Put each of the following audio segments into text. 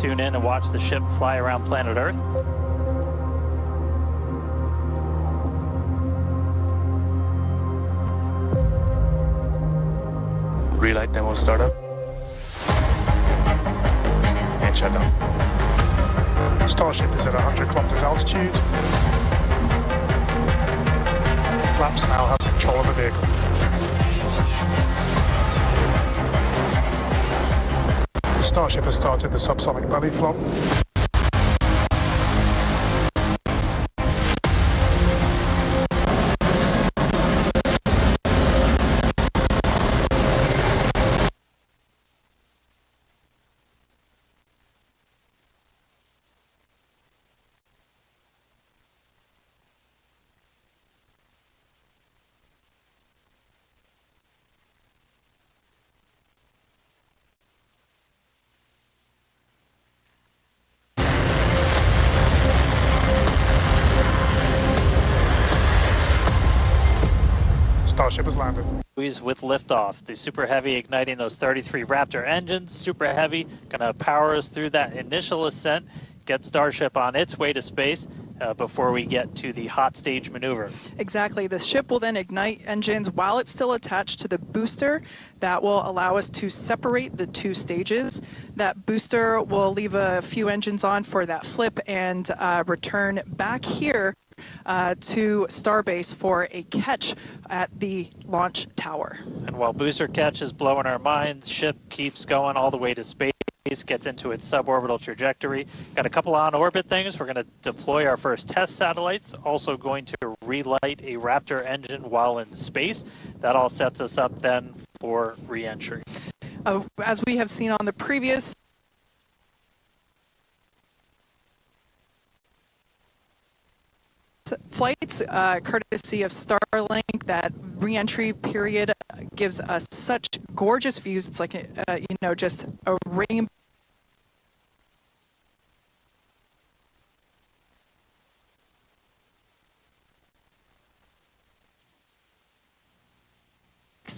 tune in and watch the ship fly around planet Earth. Relight demo startup. And shutdown. Starship is at 100 kilometers altitude. Flaps now have control of the vehicle. Starship has started the subsonic belly flop. Starship has landed. With liftoff, the Super Heavy igniting those 33 Raptor engines. Super Heavy gonna power us through that initial ascent, get Starship on its way to space before we get to the hot stage maneuver. Exactly. The ship will then ignite engines while it's still attached to the booster. That will allow us to separate the two stages. That booster will leave a few engines on for that flip and return back here to Starbase for a catch at the launch tower. And while booster catch is blowing our minds, ship keeps going all the way to space, gets into its suborbital trajectory. Got a couple on-orbit things. We're going to deploy our first test satellites. Also going to relight a Raptor engine while in space. That all sets us up then for re-entry. As we have seen on the previous flights, courtesy of Starlink, that re-entry period gives us such gorgeous views. It's like, you know, just a rainbow.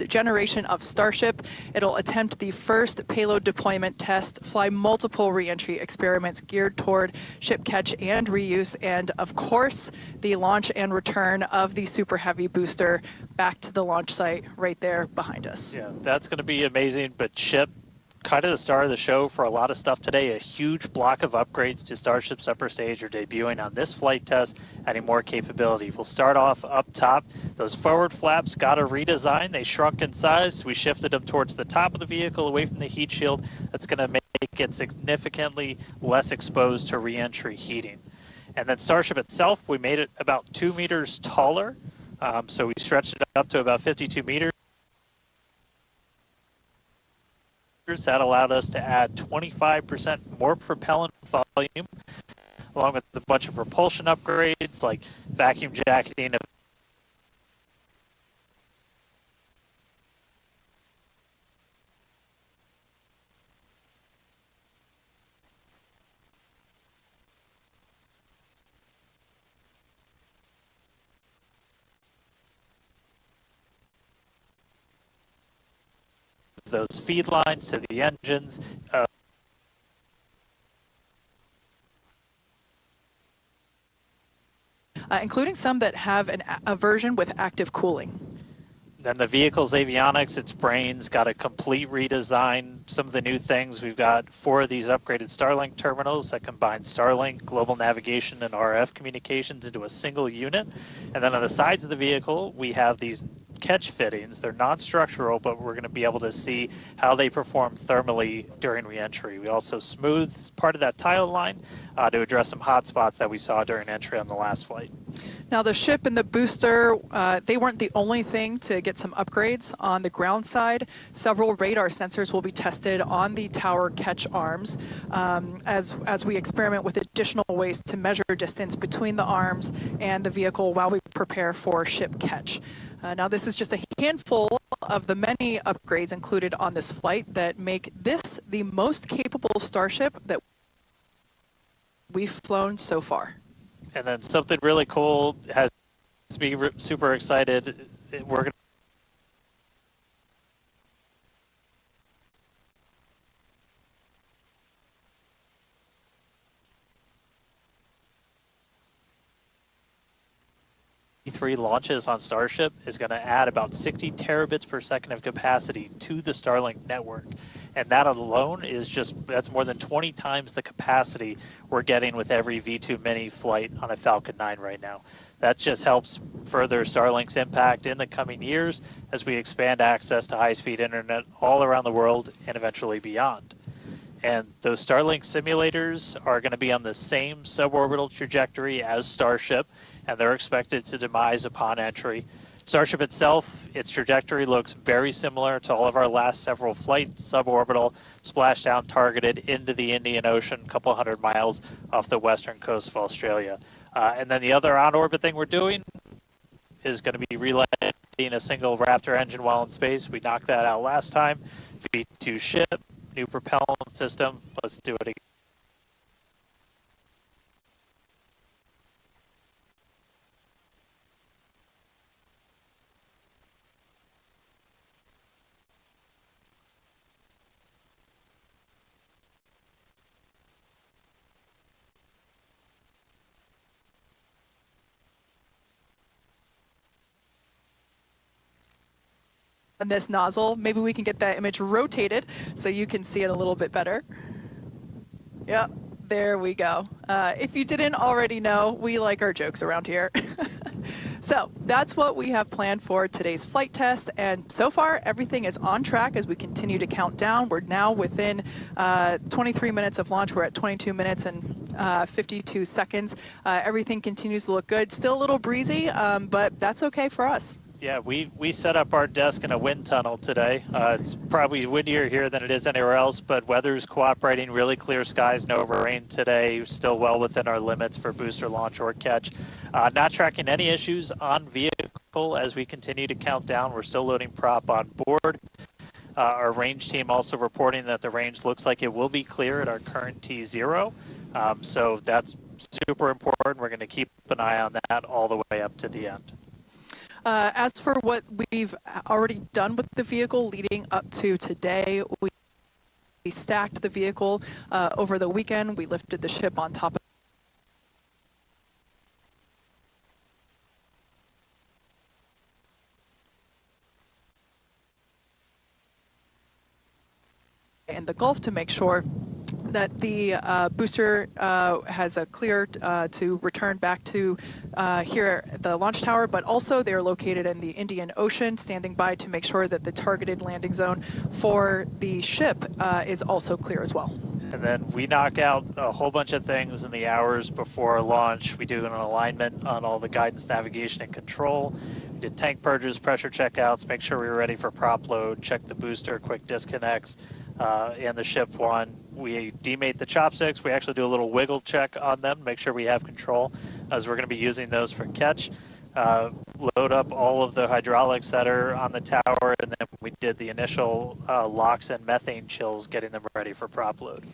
Generation of Starship. It'll attempt the first payload deployment test, fly multiple re-entry experiments geared toward ship catch and reuse, and of course, the launch and return of the Super Heavy booster back to the launch site right there behind us. Yeah, that's going to be amazing, but ship, kind of the star of the show for a lot of stuff today. A huge block of upgrades to Starship's upper stage are debuting on this flight test, adding more capability. We'll start off up top. Those forward flaps got a redesign. They shrunk in size. We shifted them towards the top of the vehicle, away from the heat shield. That's going to make it significantly less exposed to re-entry heating. And then Starship itself, we made it about 2 meters taller. So we stretched it up to about 52 meters. That allowed us to add 25% more propellant volume, along with a bunch of propulsion upgrades like vacuum jacketing of those feed lines to the engines. Including some that have a version with active cooling. Then the vehicle's avionics, its brains, got a complete redesign. Some of the new things, we've got 4 of these upgraded Starlink terminals that combine Starlink, global navigation, and RF communications into a single unit. And then on the sides of the vehicle, we have these catch fittings. They're non-structural, but we're going to be able to see how they perform thermally during re-entry. We also smoothed part of that tile line to address some hot spots that we saw during entry on the last flight. Now the ship and the booster, they weren't the only thing to get some upgrades. On the ground side, several radar sensors will be tested on the tower catch arms as we experiment with additional ways to measure distance between the arms and the vehicle while we prepare for ship catch. Now this is just a handful of the many upgrades included on this flight that make this the most capable Starship that we've flown so far. And then something really cool has me super excited. We're going three launches on Starship is going to add about 60 terabits per second of capacity to the Starlink network. And that alone is that's more than 20 times the capacity we're getting with every V2 Mini flight on a Falcon 9 right now. That just helps further Starlink's impact in the coming years as we expand access to high-speed internet all around the world and eventually beyond. And those Starlink simulators are going to be on the same suborbital trajectory as Starship, and they're expected to demise upon entry. Starship itself, its trajectory looks very similar to all of our last several flights, suborbital, splashdown targeted into the Indian Ocean, a couple hundred miles off the western coast of Australia. And then the other on-orbit thing we're doing is going to be relaying a single Raptor engine while in space. We knocked that out last time. V2 ship, new propellant system. Let's do it again. On this nozzle, maybe we can get that image rotated so you can see it a little bit better. Yep, there we go. If you didn't already know, we like our jokes around here. So that's what we have planned for today's flight test, and so far everything is on track as we continue to count down. We're now within 23 minutes of launch. We're at 22 minutes and 52 seconds. Everything continues to look good. Still a little breezy, but that's okay for us. Yeah, we set up our desk in a wind tunnel today. It's probably windier here than it is anywhere else, but weather's cooperating, really clear skies, no rain today, still well within our limits for booster launch or catch. Not tracking any issues on vehicle as we continue to count down. We're still loading prop on board. Our range team also reporting that the range looks like it will be clear at our current T0. So that's super important. We're going to keep an eye on that all the way up to the end. As for what we've already done with the vehicle leading up to today, we stacked the vehicle over the weekend. We lifted the ship on top of in the Gulf to make sure that the booster has a clear to return back to here at the launch tower, but also they're located in the Indian Ocean, standing by to make sure that the targeted landing zone for the ship is also clear as well. And then we knock out a whole bunch of things in the hours before launch. We do an alignment on all the guidance, navigation, and control. We did tank purges, pressure checkouts, make sure we were ready for prop load, check the booster, quick disconnects, and the ship one. We demate the chopsticks. We actually do a little wiggle check on them, make sure we have control, as we're going to be using those for catch. Load up all of the hydraulics that are on the tower, and then we did the initial locks and methane chills, getting them ready for prop load.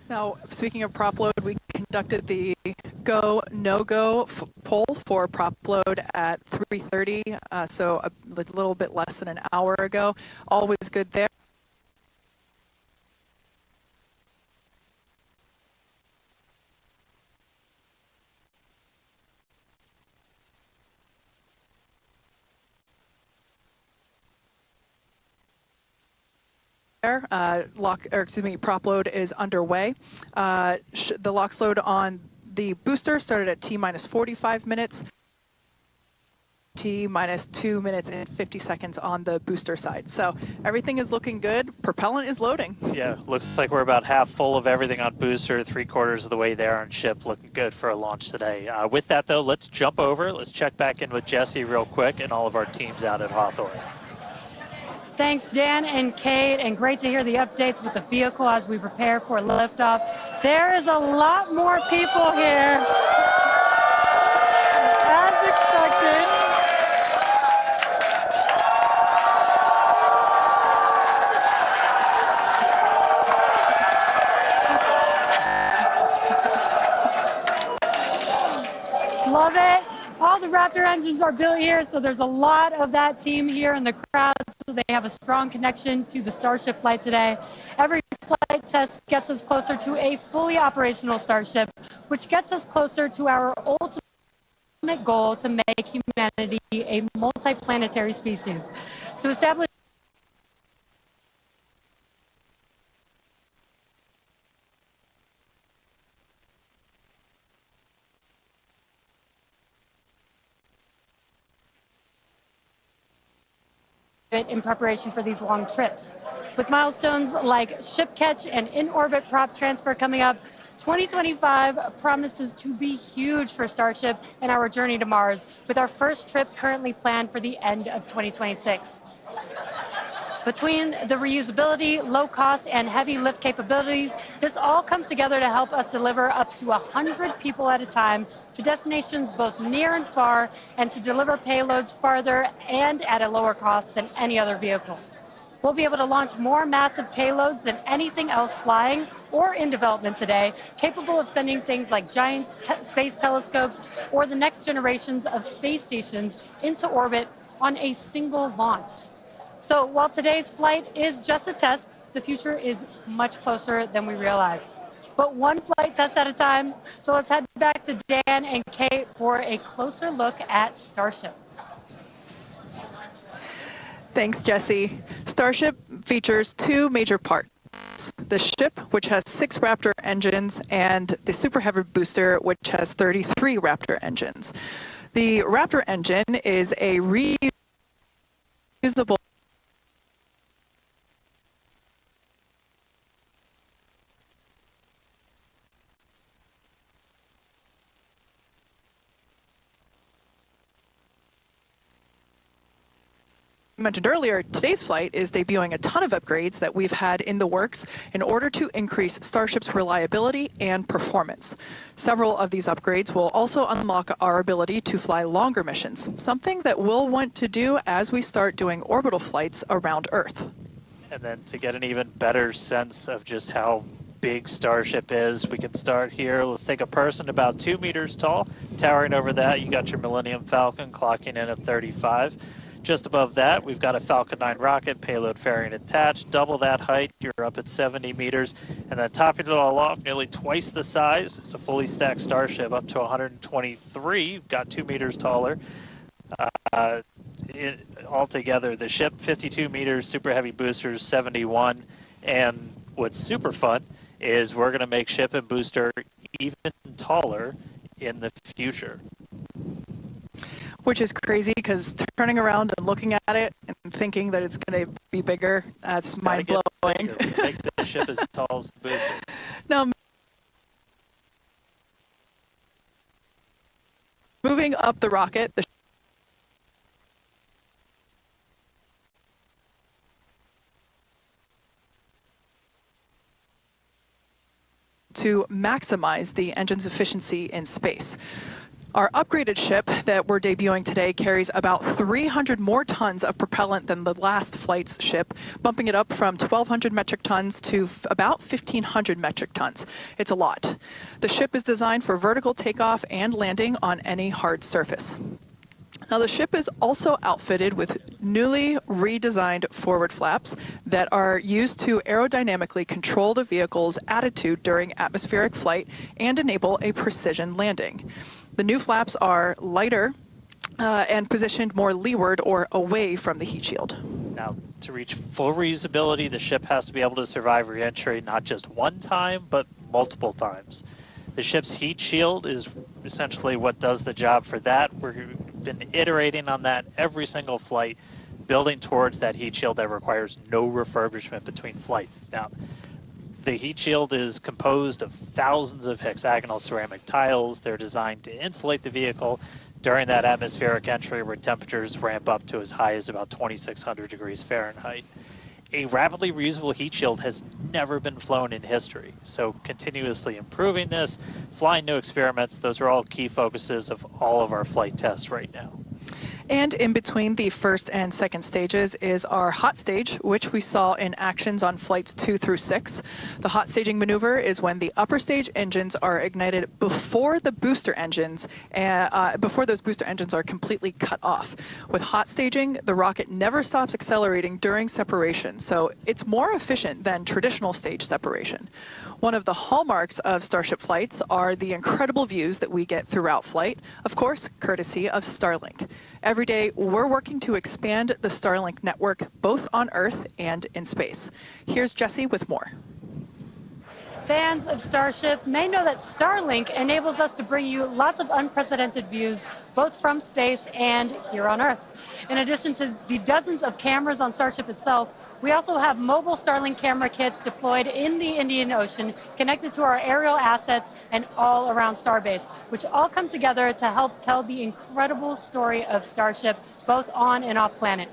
Now, speaking of prop load, we conducted the go, no-go poll for prop load at 3:30, so a little bit less than an hour ago. Always good there. Prop load is underway. The LOX load on the booster started at T-minus 45 minutes, T-minus 2 minutes and 50 seconds on the booster side. So everything is looking good. Propellant is loading. Yeah, looks like we're about half full of everything on booster, 3/4 of the way there on ship, looking good for a launch today. With that, though, let's jump over. Let's check back in with Jesse real quick and all of our teams out at Hawthorne. Thanks, Dan and Kate, and great to hear the updates with the vehicle as we prepare for liftoff. There is a lot more people here, as expected. Love it. All the Raptor engines are built here, so there's a lot of that team here in the crowd, so they have a strong connection to the Starship flight today. Every flight test gets us closer to a fully operational Starship, which gets us closer to our ultimate ultimate goal to make humanity a multiplanetary species. To establish in preparation for these long trips. With milestones like ship catch and in-orbit prop transfer coming up, 2025 promises to be huge for Starship and our journey to Mars, with our first trip currently planned for the end of 2026. Between the reusability, low cost, and heavy lift capabilities, this all comes together to help us deliver up to 100 people at a time to destinations both near and far, and to deliver payloads farther and at a lower cost than any other vehicle. We'll be able to launch more massive payloads than anything else flying or in development today, capable of sending things like giant space telescopes or the next generations of space stations into orbit on a single launch. So while today's flight is just a test, the future is much closer than we realize. But one flight test at a time. So let's head back to Dan and Kate for a closer look at Starship. Thanks, Jesse. Starship features two major parts: the ship, which has 6 Raptor engines, and the Super Heavy booster, which has 33 Raptor engines. The Raptor engine is a reusable mentioned earlier, today's flight is debuting a ton of upgrades that we've had in the works in order to increase Starship's reliability and performance. Several of these upgrades will also unlock our ability to fly longer missions, something that we'll want to do as we start doing orbital flights around Earth. And then to get an even better sense of just how big Starship is, we can start here. Let's take a person about 2 meters tall. Towering over that, you got your Millennium Falcon clocking in at 35. Just above that, we've got a Falcon 9 rocket, payload fairing attached. Double that height, you're up at 70 meters. And then topping it all off, nearly twice the size, it's a fully stacked Starship up to 123, got 2 meters taller. Altogether, the ship, 52 meters, Super Heavy boosters, 71. And what's super fun is we're going to make ship and booster even taller in the future. Which is crazy, because turning around and looking at it and thinking that it's going to be bigger, that's mind-blowing. Make the ship as tall as the booster. Now, moving up the rocket, to maximize the engine's efficiency in space. Our upgraded ship that we're debuting today carries about 300 more tons of propellant than the last flight's ship, bumping it up from 1,200 metric tons to about 1,500 metric tons. It's a lot. The ship is designed for vertical takeoff and landing on any hard surface. Now, the ship is also outfitted with newly redesigned forward flaps that are used to aerodynamically control the vehicle's attitude during atmospheric flight and enable a precision landing. The new flaps are lighter and positioned more leeward or away from the heat shield. Now, to reach full reusability, the ship has to be able to survive re-entry not just one time, but multiple times. The ship's heat shield is essentially what does the job for that. We've been iterating on that every single flight, building towards that heat shield that requires no refurbishment between flights. Now, the heat shield is composed of thousands of hexagonal ceramic tiles. They're designed to insulate the vehicle during that atmospheric entry where temperatures ramp up to as high as about 2,600 degrees Fahrenheit. A rapidly reusable heat shield has never been flown in history, so continuously improving this, flying new experiments, those are all key focuses of all of our flight tests right now. And in between the first and second stages is our hot stage, which we saw in actions on flights 2 through 6. The hot staging maneuver is when the upper stage engines are ignited before the booster engines, before those booster engines are completely cut off. With hot staging, the rocket never stops accelerating during separation, so it's more efficient than traditional stage separation. One of the hallmarks of Starship flights are the incredible views that we get throughout flight, of course, courtesy of Starlink. Every day, we're working to expand the Starlink network, both on Earth and in space. Here's Jesse with more. Fans of Starship may know that Starlink enables us to bring you lots of unprecedented views, both from space and here on Earth. In addition to the dozens of cameras on Starship itself, we also have mobile Starlink camera kits deployed in the Indian Ocean, connected to our aerial assets and all around Starbase, which all come together to help tell the incredible story of Starship, both on and off planet.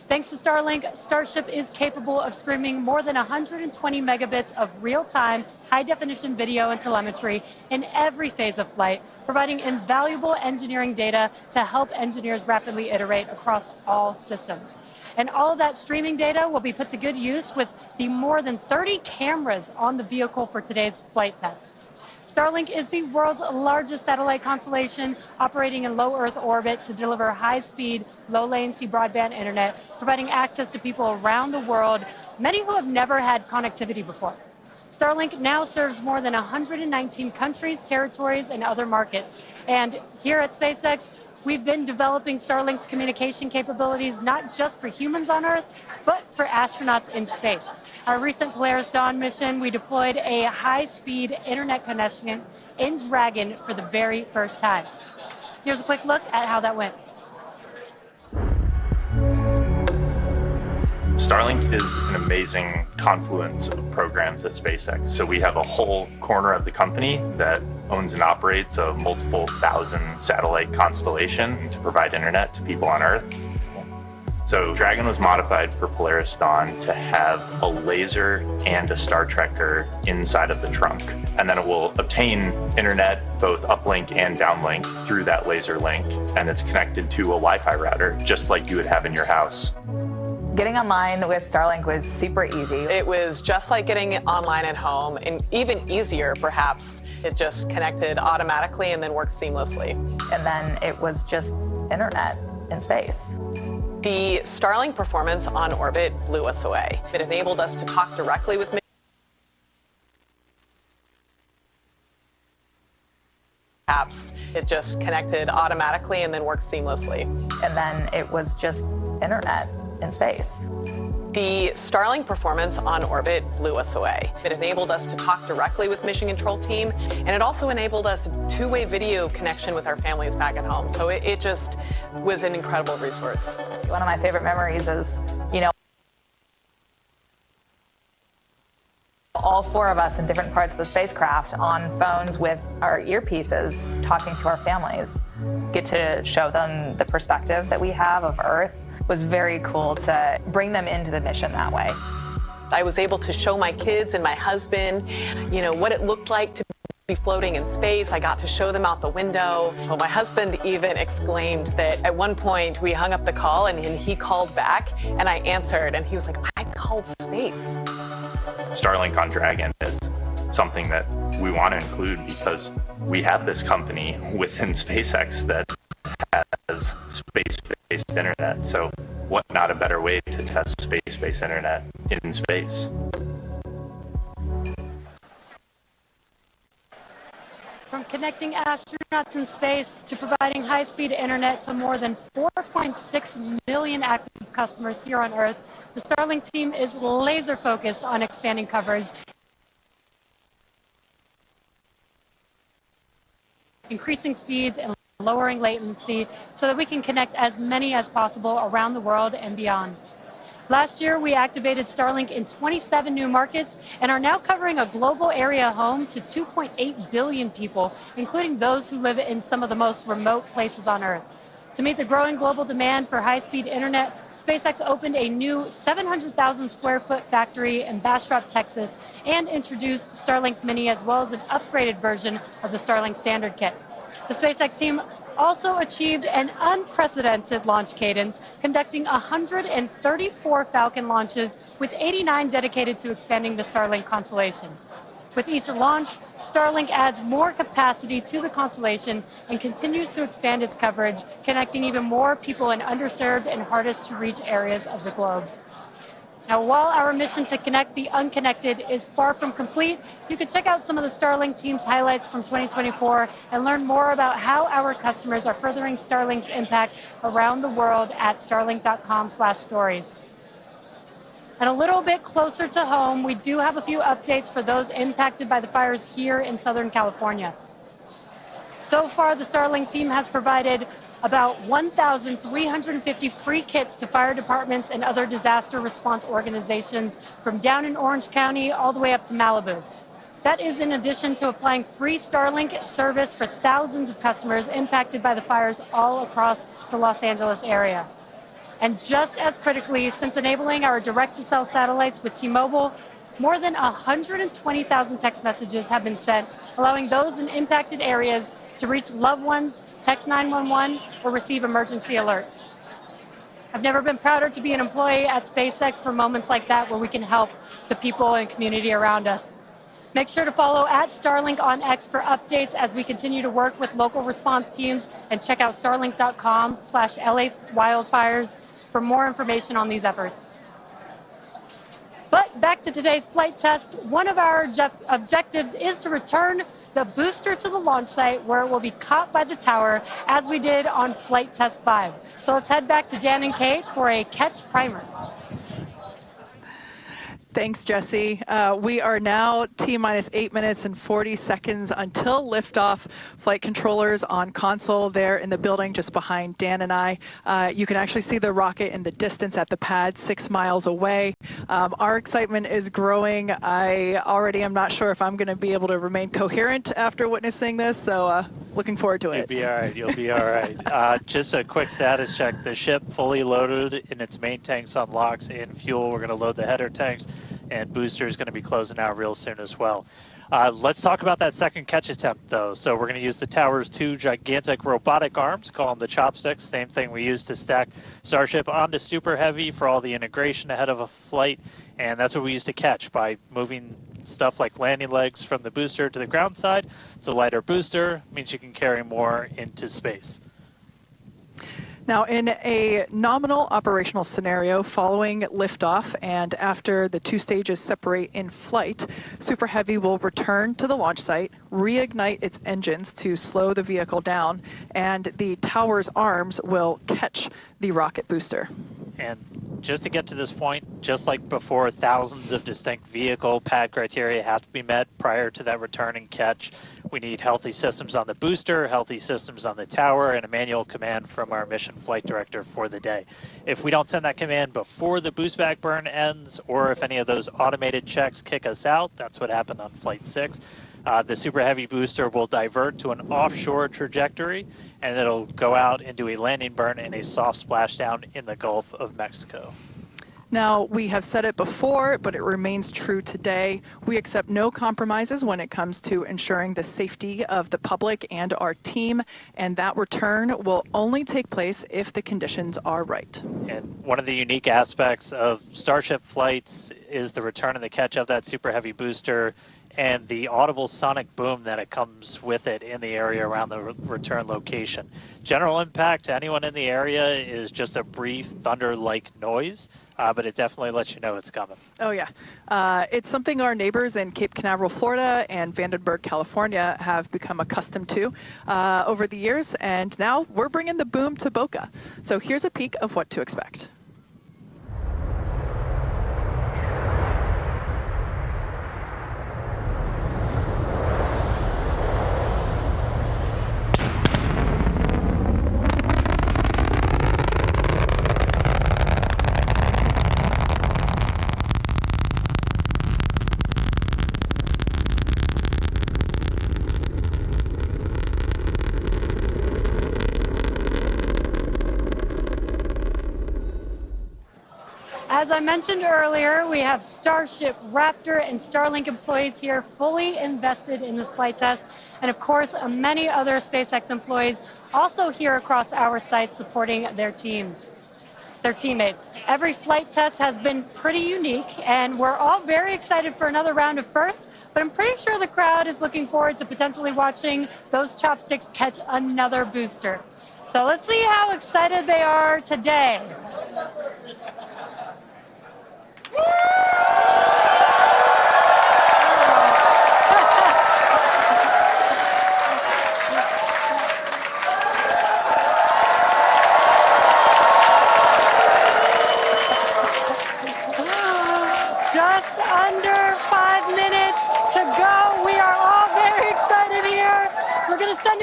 Thanks to Starlink, Starship is capable of streaming more than 120 megabits of real-time, high-definition video and telemetry in every phase of flight, providing invaluable engineering data to help engineers rapidly iterate across all systems. And all of that streaming data will be put to good use with the more than 30 cameras on the vehicle for today's flight test. Starlink is the world's largest satellite constellation, operating in low Earth orbit to deliver high-speed, low-latency broadband internet, providing access to people around the world, many who have never had connectivity before. Starlink now serves more than 119 countries, territories, and other markets. And here at SpaceX, we've been developing Starlink's communication capabilities not just for humans on Earth, but for astronauts in space. Our recent Polaris Dawn mission, we deployed a high-speed internet connection in Dragon for the very first time. Here's a quick look at how that went. Starlink is an amazing confluence of programs at SpaceX. So we have a whole corner of the company that owns and operates a multiple thousand satellite constellation to provide internet to people on Earth. So Dragon was modified for Polaris Dawn to have a laser and a Star Trekker inside of the trunk. And then it will obtain internet, both uplink and downlink, through that laser link. And it's connected to a Wi-Fi router, just like you would have in your house. Getting online with Starlink was super easy. It was just like getting online at home, and even easier, perhaps. It just connected automatically and then worked seamlessly. And then it was just internet in space. The Starlink performance on orbit blew us away. It enabled us to talk directly with apps. It just connected automatically and then worked seamlessly. And then it was just internet in space. The Starlink performance on orbit blew us away. It enabled us to talk directly with Mission Control team, and it also enabled us a two-way video connection with our families back at home. So it just was an incredible resource. One of my favorite memories is, all four of us in different parts of the spacecraft on phones with our earpieces talking to our families. Get to show them the perspective that we have of Earth. Was very cool to bring them into the mission that way. I was able to show my kids and my husband, what it looked like to be floating in space. I got to show them out the window. Well, my husband even exclaimed that at one point we hung up the call and he called back and I answered and he was like, I called space. Starlink on Dragon is something that we want to include because we have this company within SpaceX that has space-based internet. So what not a better way to test space-based internet in space? From connecting astronauts in space to providing high-speed internet to more than 4.6 million active customers here on Earth, the Starlink team is laser-focused on expanding coverage, increasing speeds, and lowering latency so that we can connect as many as possible around the world and beyond. Last year, we activated Starlink in 27 new markets and are now covering a global area home to 2.8 billion people, including those who live in some of the most remote places on Earth. To meet the growing global demand for high-speed internet, SpaceX opened a new 700,000 square foot factory in Bastrop, Texas, and introduced Starlink Mini as well as an upgraded version of the Starlink Standard Kit. The SpaceX team also achieved an unprecedented launch cadence, conducting 134 Falcon launches, with 89 dedicated to expanding the Starlink constellation. With each launch, Starlink adds more capacity to the constellation and continues to expand its coverage, connecting even more people in underserved and hardest to reach areas of the globe. Now, while our mission to connect the unconnected is far from complete, you can check out some of the Starlink team's highlights from 2024 and learn more about how our customers are furthering Starlink's impact around the world at starlink.com/stories. And a little bit closer to home, we do have a few updates for those impacted by the fires here in Southern California. So far, the Starlink team has provided about 1,350 free kits to fire departments and other disaster response organizations from down in Orange County all the way up to Malibu. That is in addition to applying free Starlink service for thousands of customers impacted by the fires all across the Los Angeles area. And just as critically, since enabling our direct-to-cell satellites with T-Mobile, more than 120,000 text messages have been sent, allowing those in impacted areas to reach loved ones, text 911, or receive emergency alerts. I've never been prouder to be an employee at SpaceX for moments like that where we can help the people and community around us. Make sure to follow at Starlink on X for updates as we continue to work with local response teams, and check out starlink.com/LA wildfires for more information on these efforts. But back to today's flight test, one of our objectives is to return the booster to the launch site where it will be caught by the tower as we did on Flight Test 5. So let's head back to Dan and Kate for a catch primer. Thanks, Jesse. We are now T-minus 8 minutes and 40 seconds until liftoff. Flight controllers on console there in the building just behind Dan and I. You can actually see the rocket in the distance at the pad 6 miles away. Our excitement is growing. I already am not sure if I'm going to be able to remain coherent after witnessing this, so looking forward to it. You'll be all right. You'll be all right. Just a quick status check. The ship fully loaded in its main tanks on LOX and fuel. We're going to load the header tanks, and booster is going to be closing out real soon as well. Let's talk about that second catch attempt, though. So we're going to use the tower's 2 gigantic robotic arms, call them the chopsticks, same thing we used to stack Starship onto Super Heavy for all the integration ahead of a flight, and that's what we used to catch by moving stuff like landing legs from the booster to the ground side. It's a lighter booster, means you can carry more into space. Now, in a nominal operational scenario following liftoff and after the 2 stages separate in flight, Super Heavy will return to the launch site, reignite its engines to slow the vehicle down, and the tower's arms will catch the rocket booster. And just to get to this point, just like before, thousands of distinct vehicle pad criteria have to be met prior to that return and catch. We need healthy systems on the booster, healthy systems on the tower, and a manual command from our mission flight director for the day. If we don't send that command before the boost back burn ends, or if any of those automated checks kick us out, that's what happened on Flight 6, the Super Heavy booster will divert to an offshore trajectory, and it'll go out into a landing burn and a soft splashdown in the Gulf of Mexico. Now, we have said it before, but it remains true today. We accept no compromises when it comes to ensuring the safety of the public and our team, and that return will only take place if the conditions are right. And one of the unique aspects of Starship flights is the return and the catch of that Super Heavy booster and the audible sonic boom that it comes with it in the area around the return location. General impact to anyone in the area is just a brief thunder-like noise, but it definitely lets you know it's coming. Oh, yeah. It's something our neighbors in Cape Canaveral, Florida and Vandenberg, California have become accustomed to over the years, and now we're bringing the boom to Boca. So here's a peek of what to expect. As I mentioned earlier, we have Starship, Raptor, and Starlink employees here fully invested in this flight test. And of course, many other SpaceX employees also here across our sites supporting their teammates. Every flight test has been pretty unique, and we're all very excited for another round of firsts, but I'm pretty sure the crowd is looking forward to potentially watching those chopsticks catch another booster. So let's see how excited they are today. Woo!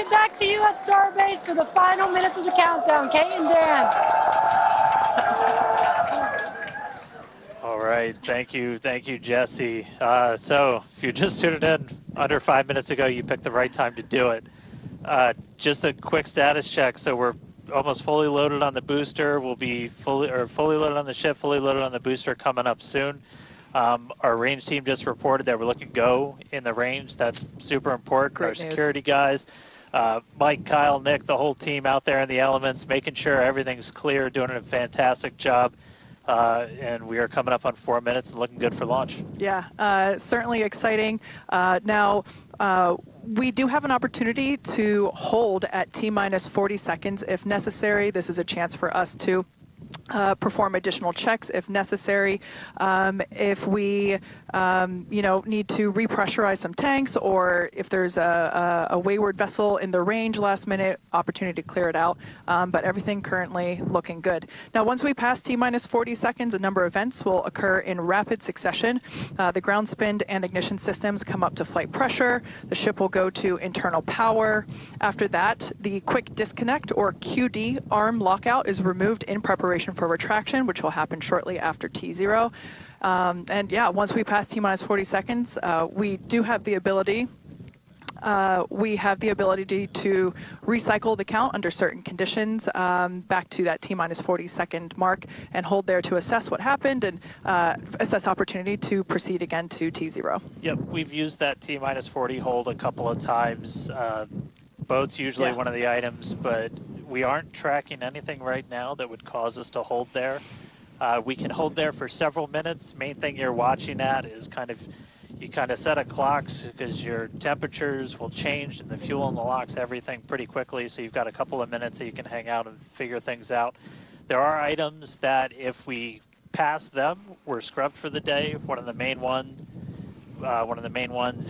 it back to you at Starbase for the final minutes of the countdown. Kate and Dan. All right, thank you, Jesse. So if you just tuned in under 5 minutes ago, you picked the right time to do it. Just a quick status check. So we're almost fully loaded on the booster. We'll be fully loaded on the ship, fully loaded on the booster coming up soon. Our range team just reported that we're looking go in the range. That's super important. Great Our news. security guys, Mike, Kyle, Nick, the whole team out there in the elements, making sure everything's clear, doing a fantastic job. And we are coming up on 4 minutes and looking good for launch. Yeah, certainly exciting. Now, we do have an opportunity to hold at T-minus 40 seconds if necessary. This is a chance for us to perform additional checks if necessary. If we, need to repressurize some tanks, or if there's a wayward vessel in the range last minute, opportunity to clear it out. But everything currently looking good. Now, once we pass T-minus 40 seconds, a number of events will occur in rapid succession. The ground spin and ignition systems come up to flight pressure. The ship will go to internal power. After that, the quick disconnect, or QD, arm lockout is removed in preparation for retraction, which will happen shortly after T0. And yeah, once we pass T-minus 40 seconds, we do have the ability to recycle the count under certain conditions back to that T-minus 40 second mark and hold there to assess what happened and assess opportunity to proceed again to T0. Yep, we've used that T-minus 40 hold a couple of times. Boat's usually one of the items, but we aren't tracking anything right now that would cause us to hold there. We can hold there for several minutes. Main thing you're watching at is you kind of set a clocks because your temperatures will change and the fuel in the locks, everything pretty quickly. So you've got a couple of minutes that you can hang out and figure things out. There are items that if we pass them, we're scrubbed for the day. One of the main ones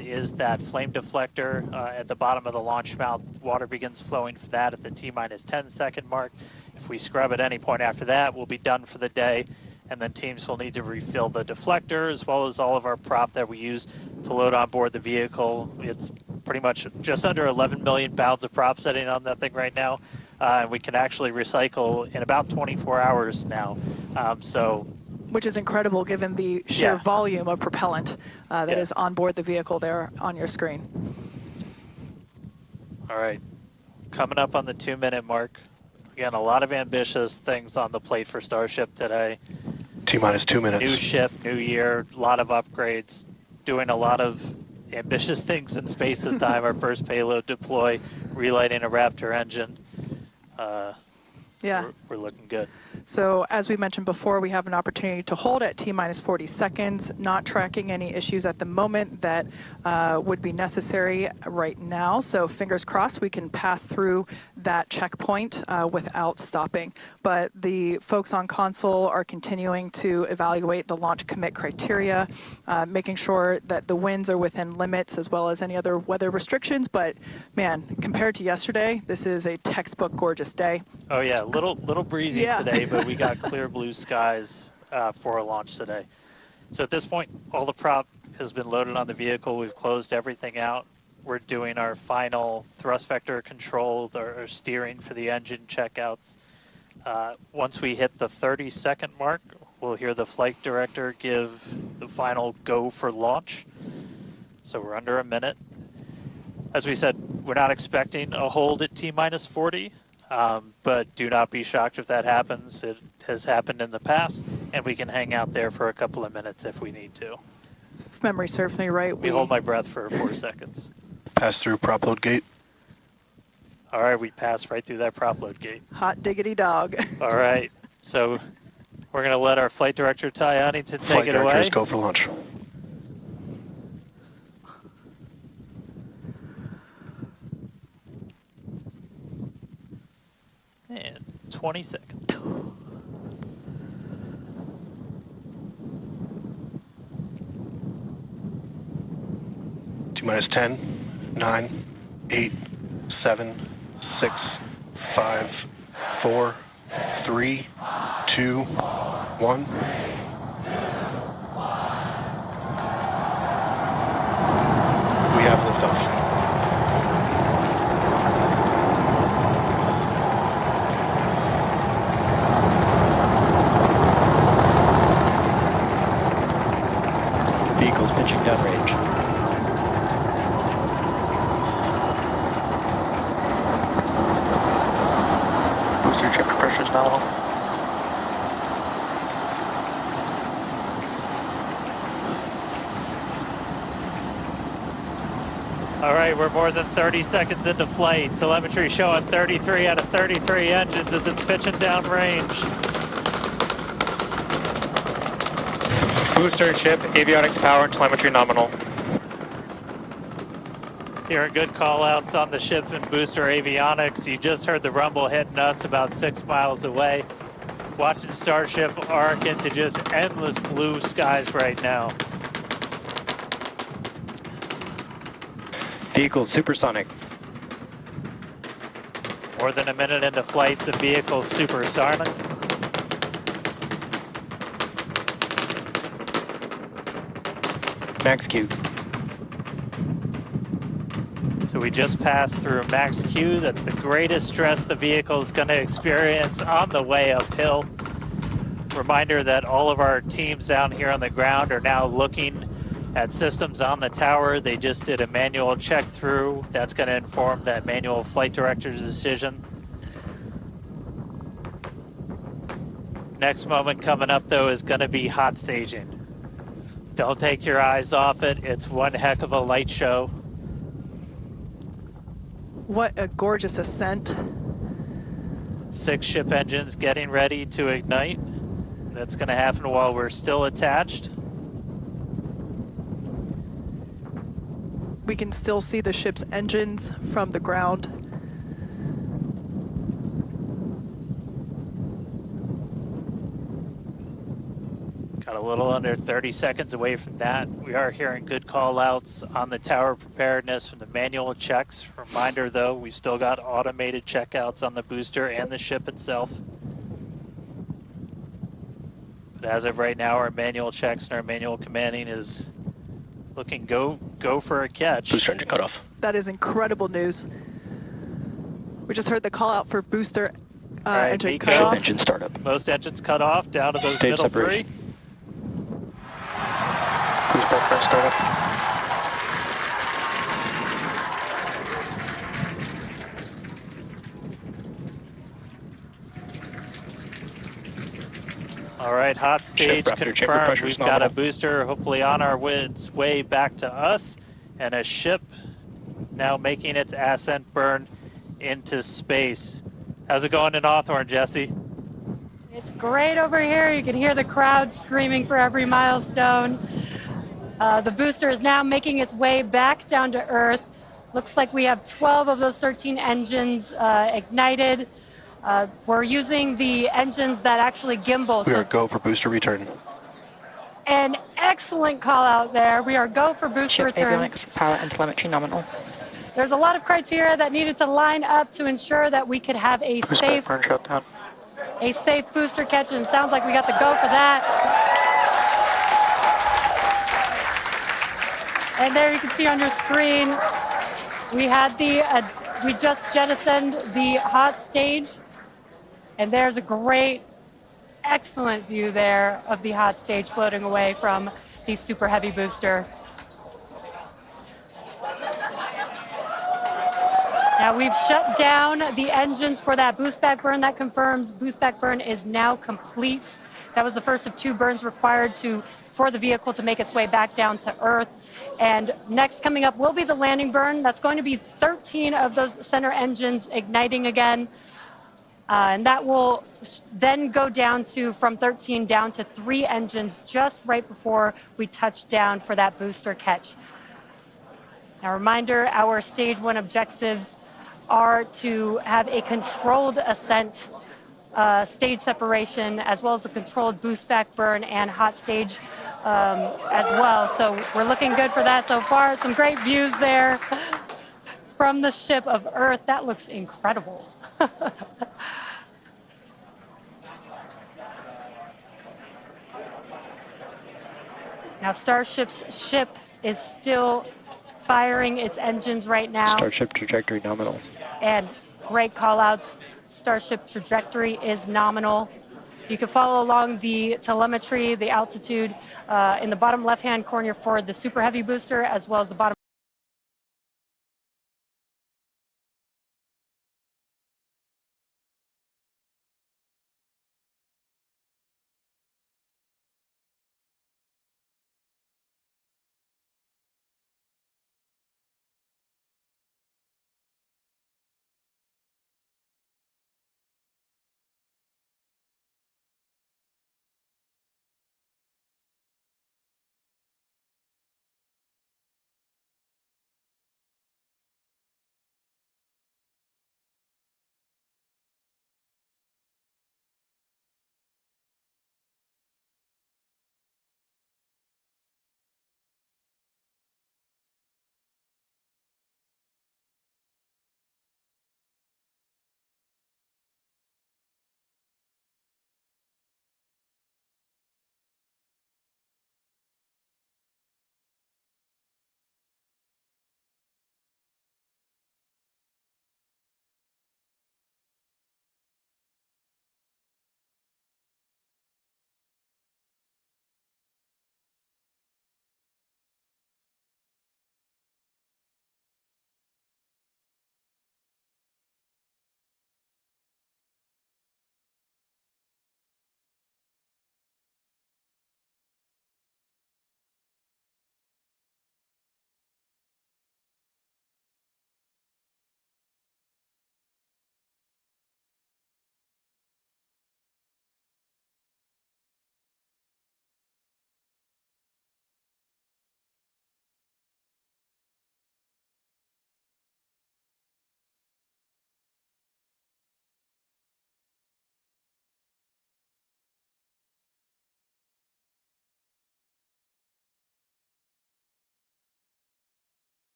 is that flame deflector at the bottom of the launch mount. Water begins flowing for that at the T-minus 10 second mark. If we scrub at any point after that, we'll be done for the day. And then teams will need to refill the deflector as well as all of our prop that we use to load on board the vehicle. It's pretty much just under 11 million pounds of prop sitting on that thing right now. And we can actually recycle in about 24 hours now. Which is incredible given the sheer volume of propellant that is on board the vehicle there on your screen. All right, coming up on the 2 minute mark. Again, a lot of ambitious things on the plate for Starship today. T-minus 2 minutes. New ship, new year, a lot of upgrades, doing a lot of ambitious things in space this time. Our first payload deploy, relighting a Raptor engine. We're looking good. So as we mentioned before, we have an opportunity to hold at T-minus 40 seconds, not tracking any issues at the moment that would be necessary right now. So fingers crossed we can pass through that checkpoint without stopping. But the folks on console are continuing to evaluate the launch commit criteria, making sure that the winds are within limits as well as any other weather restrictions. But man, compared to yesterday, this is a textbook gorgeous day. Oh yeah, a little breezy today, but we got clear blue skies for a launch today. So at this point, all the prop has been loaded on the vehicle. We've closed everything out. We're doing our final thrust vector control, or steering for the engine checkouts. Once we hit the 30-second mark, we'll hear the flight director give the final go for launch. So we're under a minute. As we said, we're not expecting a hold at T-minus 40. But do not be shocked if that happens. It has happened in the past, and we can hang out there for a couple of minutes if we need to. If memory serves me right, we hold my breath for 4 seconds. Pass through prop load gate. All right, we passed right through that prop load gate. Hot diggity dog. All right, so we're going to let our flight director, Ty Huntington, take it away. Go for launch. And 20 seconds. T-minus 10, 9, 8, 7, 6, 5, 4, 3, 2, 1. We have liftoff. All right, we're more than 30 seconds into flight. Telemetry showing 33 out of 33 engines as it's pitching down range. Booster, ship, avionics, power, and telemetry nominal. Hearing good call outs on the ship and booster avionics. You just heard the rumble hitting us about 6 miles away. Watching Starship arc into just endless blue skies right now. Vehicle supersonic. More than a minute into flight, the vehicle's supersonic. Max Q. So we just passed through max Q. That's the greatest stress the vehicle is going to experience on the way uphill. Reminder that all of our teams down here on the ground are now looking at systems on the tower. They just did a manual check through. That's going to inform that manual flight director's decision. Next moment coming up, though, is going to be hot staging. Don't take your eyes off it. It's one heck of a light show. What a gorgeous ascent. 6 ship engines getting ready to ignite. That's going to happen while we're still attached. We can still see the ship's engines from the ground. Got a little under 30 seconds away from that. We are hearing good call outs on the tower preparedness from the manual checks. Reminder though, we've still got automated checkouts on the booster and the ship itself. But as of right now, our manual checks and our manual commanding is looking go for a catch. Booster engine cut off. That is incredible news. We just heard the call out for booster right, engine Nico. cut off. Engine startup. Most engines cut off, down to those Stage middle separation. 3. Booster front startup. All right, hot stage Raptor, chamber confirmed. pressure We've is got a nominal. booster hopefully on our way back to us, and a ship now making its ascent burn into space. How's it going in Hawthorne, Jesse? It's great over here. You can hear the crowd screaming for every milestone. The booster is now making its way back down to Earth. Looks like we have 12 of those 13 engines ignited. We're using the engines that actually gimbal. We are go for booster return. An excellent call out there. We are go for booster Ship return. avionics, power, and telemetry nominal. There's a lot of criteria that needed to line up to ensure that we could have a Booster burn shutdown. safe booster catch, and it sounds like we got the go for that. And there you can see on your screen, we had we just jettisoned the hot stage, and there's a great, excellent view there of the hot stage floating away from the super heavy booster. Now we've shut down the engines for that boost back burn. That confirms boost back burn is now complete. That was the first of 2 burns required for the vehicle to make its way back down to Earth. And next coming up will be the landing burn. That's going to be 13 of those center engines igniting again. And that will then go down to, from 13 down to 3 engines just right before we touch down for that booster catch. Now, reminder, our stage 1 objectives are to have a controlled ascent, stage separation, as well as a controlled boost back burn and hot stage as well. So we're looking good for that so far. Some great views there from the ship of Earth. That looks incredible. Now, Starship's ship is still firing its engines right now. Starship trajectory nominal. And great call outs. Starship trajectory is nominal. You can follow along the telemetry, the altitude in the bottom left-hand corner for the super heavy booster, as well as the bottom